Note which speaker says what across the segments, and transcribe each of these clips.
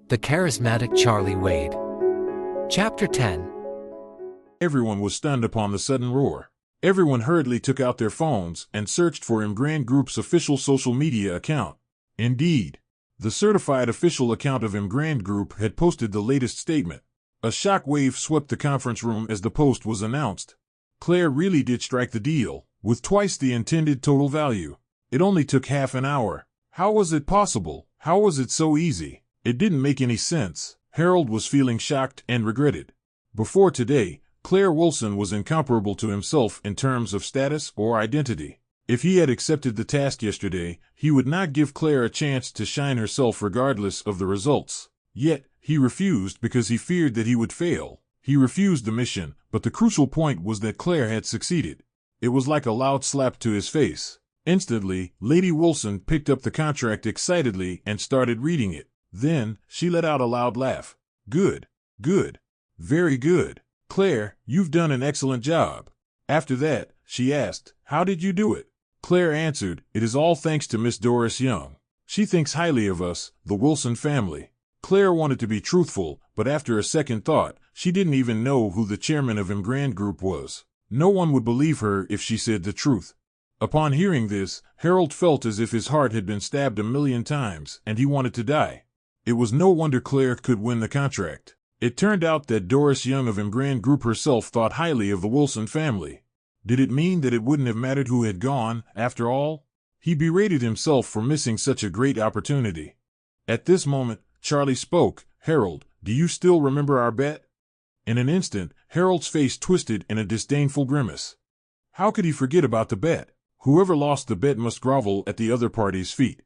Speaker 1: The Charismatic Charlie Wade. Chapter 10.
Speaker 2: Everyone was stunned upon the sudden roar. Everyone hurriedly took out their phones and searched for 𝐵𝐺 Group's official social media account. Indeed, the certified official account of 𝐵𝐺 Group had posted the latest statement. A shock wave swept the conference room as the post was announced. Claire really did strike the deal, with twice the intended total value. It only took half an hour. How was it possible? How was it so easy? It didn't make any sense. Harold was feeling shocked and regretted. Before today, Claire Wilson was incomparable to himself in terms of status or identity. If he had accepted the task yesterday, he would not give Claire a chance to shine herself regardless of the results. Yet, he refused because he feared that he would fail. He refused the mission, but the crucial point was that Claire had succeeded. It was like a loud slap to his face. Instantly, Lady Wilson picked up the contract excitedly and started reading it. Then, she let out a loud laugh. Good. Good. Very good. Claire, you've done an excellent job. After that, she asked, how did you do it? Claire answered, it is all thanks to Miss Doris Young. She thinks highly of us, the Wilson family. Claire wanted to be truthful, but after a second thought, she didn't even know who the chairman of 𝐵𝐺 Group was. No one would believe her if she said the truth. Upon hearing this, Harold felt as if his heart had been stabbed 1,000,000 times, and he wanted to die. It was no wonder Claire could win the contract. It turned out that Doris Young of 𝐵𝐺 Group herself thought highly of the Wilson family. Did it mean that it wouldn't have mattered who had gone, after all? He berated himself for missing such a great opportunity. At this moment, Charlie spoke. Harold, do you still remember our bet? In an instant, Harold's face twisted in a disdainful grimace. How could he forget about the bet? Whoever lost the bet must grovel at the other party's feet.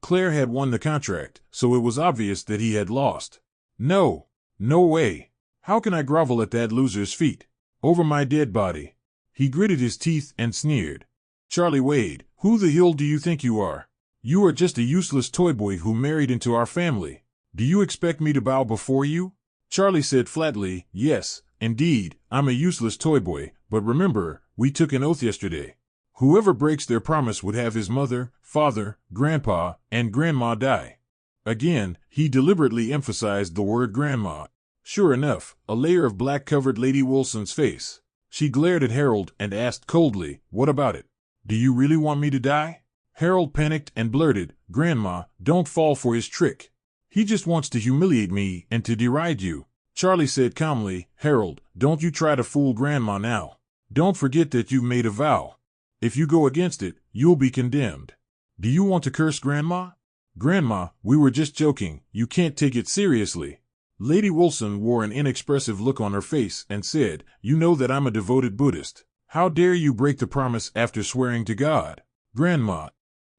Speaker 2: Claire had won the contract, so it was obvious that he had lost. No. No way. How can I grovel at that loser's feet? Over my dead body. He gritted his teeth and sneered. Charlie Wade, who the hell do you think you are? You are just a useless toy boy who married into our family. Do you expect me to bow before you? Charlie said flatly, yes, indeed, I'm a useless toy boy, but remember, we took an oath yesterday. Whoever breaks their promise would have his mother, father, grandpa, and grandma die. Again, he deliberately emphasized the word grandma. Sure enough, a layer of black covered Lady Wilson's face. She glared at Harold and asked coldly, what about it? Do you really want me to die? Harold panicked and blurted, Grandma, don't fall for his trick. He just wants to humiliate me and to deride you. Charlie said calmly, Harold, don't you try to fool Grandma now. Don't forget that you've made a vow. If you go against it, you'll be condemned. Do you want to curse Grandma? Grandma, we were just joking. You can't take it seriously. Lady Wilson wore an inexpressive look on her face and said, you know that I'm a devoted Buddhist. How dare you break the promise after swearing to God? Grandma.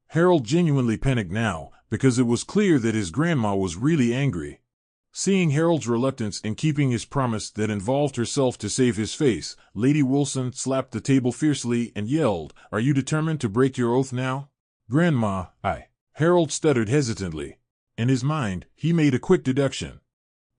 Speaker 2: Harold genuinely panicked now, because it was clear that his grandma was really angry. Seeing Harold's reluctance in keeping his promise that involved herself to save his face, Lady Wilson slapped the table fiercely and yelled, are you determined to break your oath now? Grandma, Harold stuttered hesitantly. In his mind, he made a quick deduction.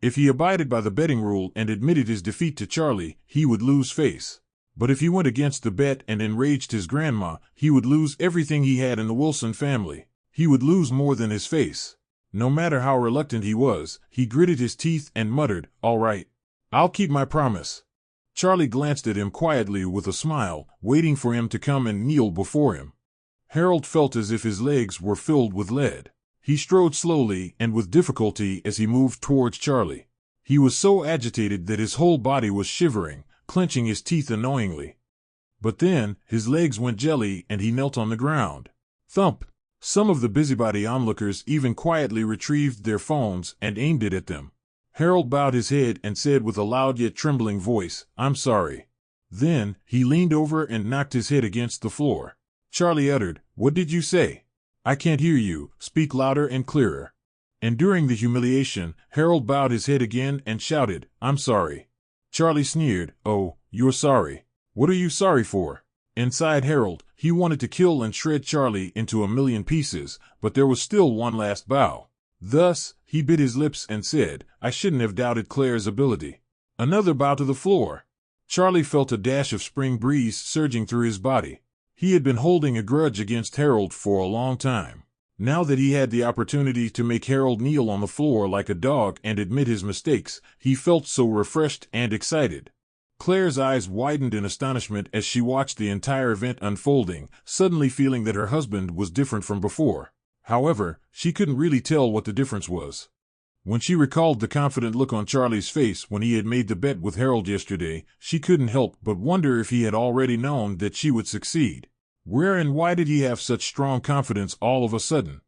Speaker 2: If he abided by the betting rule and admitted his defeat to Charlie, he would lose face. But if he went against the bet and enraged his grandma, he would lose everything he had in the Wilson family. He would lose more than his face. No matter how reluctant he was, he gritted his teeth and muttered, all right. I'll keep my promise. Charlie glanced at him quietly with a smile, waiting for him to come and kneel before him. Harold felt as if his legs were filled with lead. He strode slowly and with difficulty as he moved towards Charlie. He was so agitated that his whole body was shivering, clenching his teeth annoyingly. But then, his legs went jelly and he knelt on the ground. Thump! Some of the busybody onlookers even quietly retrieved their phones and aimed it at them. Harold bowed his head and said with a loud yet trembling voice, I'm sorry. Then, he leaned over and knocked his head against the floor. Charlie uttered, what did you say? I can't hear you, speak louder and clearer. And during the humiliation, Harold bowed his head again and shouted, I'm sorry. Charlie sneered, oh, you're sorry. What are you sorry for? Inside Harold, he wanted to kill and shred Charlie into 1,000,000 pieces, but there was still one last bow. Thus, he bit his lips and said, I shouldn't have doubted Claire's ability. Another bow to the floor. Charlie felt a dash of spring breeze surging through his body. He had been holding a grudge against Harold for a long time. Now that he had the opportunity to make Harold kneel on the floor like a dog and admit his mistakes, he felt so refreshed and excited. Claire's eyes widened in astonishment as she watched the entire event unfolding, suddenly feeling that her husband was different from before. However, she couldn't really tell what the difference was. When she recalled the confident look on Charlie's face when he had made the bet with Harold yesterday, she couldn't help but wonder if he had already known that she would succeed. Where and why did he have such strong confidence all of a sudden?